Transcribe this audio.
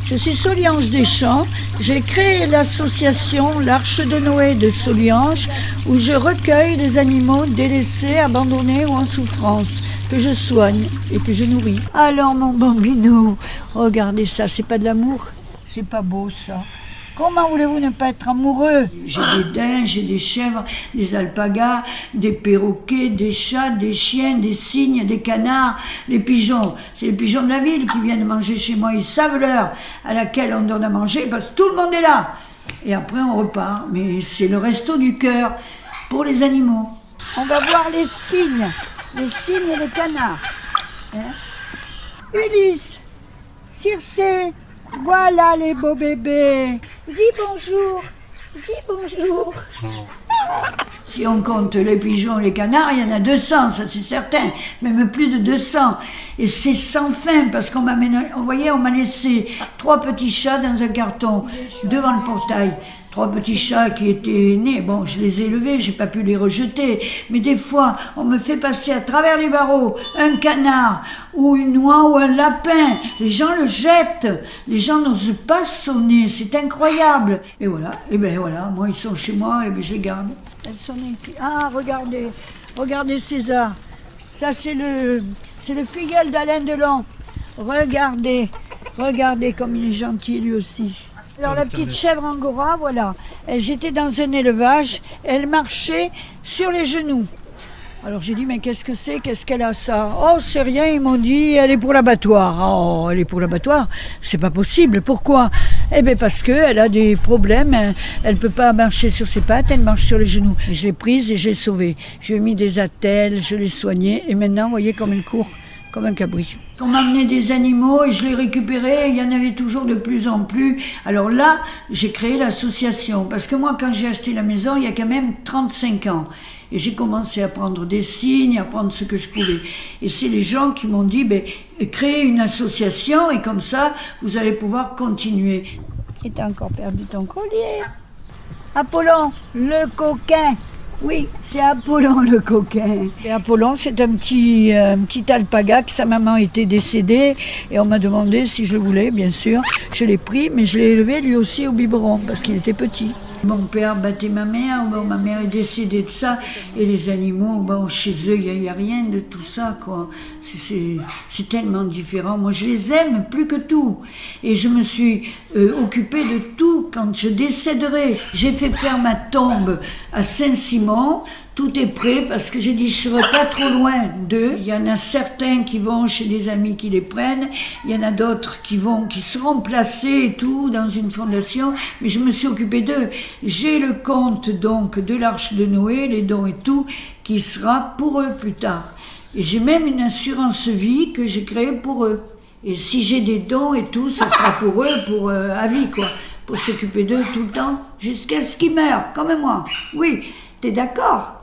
Je suis Soliange Deschamps. J'ai créé l'association l'Arche de Noé de Soliange où je recueille les animaux délaissés, abandonnés ou en souffrance, que je soigne et que je nourris. Alors mon bambino, regardez ça, c'est pas de l'amour? C'est pas beau ça? Comment voulez-vous ne pas être amoureux? J'ai des daims, j'ai des chèvres, des alpagas, des perroquets, des chats, des chiens, des cygnes, des canards, des pigeons. C'est les pigeons de la ville qui viennent manger chez moi. Ils savent l'heure à laquelle on donne à manger parce que tout le monde est là. Et après on repart. Mais c'est le resto du cœur pour les animaux. On va voir les cygnes et les canards. Hein? Ulysse, Circé, voilà les beaux bébés. Dis bonjour, dis bonjour. Si on compte les pigeons et les canards, il y en a 200, ça c'est certain, même plus de 200. Et c'est sans fin parce qu'on m'a laissé 3 petits chats dans un carton devant le portail. 3 petits chats qui étaient nés. Bon, je les ai élevés, j'ai pas pu les rejeter. Mais des fois, on me fait passer à travers les barreaux un canard ou une oie ou un lapin. Les gens le jettent. Les gens n'osent pas sonner. C'est incroyable. Et voilà. Et ben voilà. Moi, ils sont chez moi et ben je les garde. Elles sont ici. Ah, regardez. Regardez César. Ça, c'est le filleul d'Alain Delon. Regardez. Regardez comme il est gentil lui aussi. Alors la petite chèvre angora, voilà, j'étais dans un élevage, elle marchait sur les genoux. Alors j'ai dit, mais qu'est-ce que c'est, qu'est-ce qu'elle a ça? Oh, c'est rien, ils m'ont dit, elle est pour l'abattoir. Oh, elle est pour l'abattoir? C'est pas possible, pourquoi? Eh bien parce qu'elle a des problèmes, elle peut pas marcher sur ses pattes, elle marche sur les genoux. Je l'ai prise et je l'ai sauvée. Je lui ai mis des attelles, je l'ai soignée et maintenant, vous voyez comme elle court, comme un cabri. On m'amenait des animaux et je les récupérais, il y en avait toujours de plus en plus. Alors là, j'ai créé l'association. Parce que moi, quand j'ai acheté la maison, il y a quand même 35 ans. Et j'ai commencé à prendre des signes, à prendre ce que je pouvais. Et c'est les gens qui m'ont dit, créez une association et comme ça, vous allez pouvoir continuer. Et t'as encore perdu ton collier. Apollon, le coquin. Oui, c'est Apollon le coquin. Et Apollon, c'est un petit alpaga que sa maman était décédée et on m'a demandé si je le voulais, bien sûr. Je l'ai pris, mais je l'ai élevé lui aussi au biberon parce qu'il était petit. Mon père battait ma mère, bon, ma mère est décédée de ça et les animaux, bon, chez eux, il n'y a rien de tout ça, quoi. C'est tellement différent. Moi, je les aime plus que tout. Et je me suis occupée de tout quand je décéderai. J'ai fait faire ma tombe à Saint-Simon. Tout est prêt parce que j'ai dit je ne serai pas trop loin d'eux. Il y en a certains qui vont chez des amis qui les prennent. Il y en a d'autres qui seront placés et tout dans une fondation. Mais je me suis occupée d'eux. J'ai le compte donc de l'Arche de Noé, les dons et tout, qui sera pour eux plus tard. Et j'ai même une assurance vie que j'ai créée pour eux. Et si j'ai des dons et tout, ça sera pour eux, pour à vie quoi. Pour s'occuper d'eux tout le temps, jusqu'à ce qu'ils meurent, comme moi. Oui, t'es d'accord ?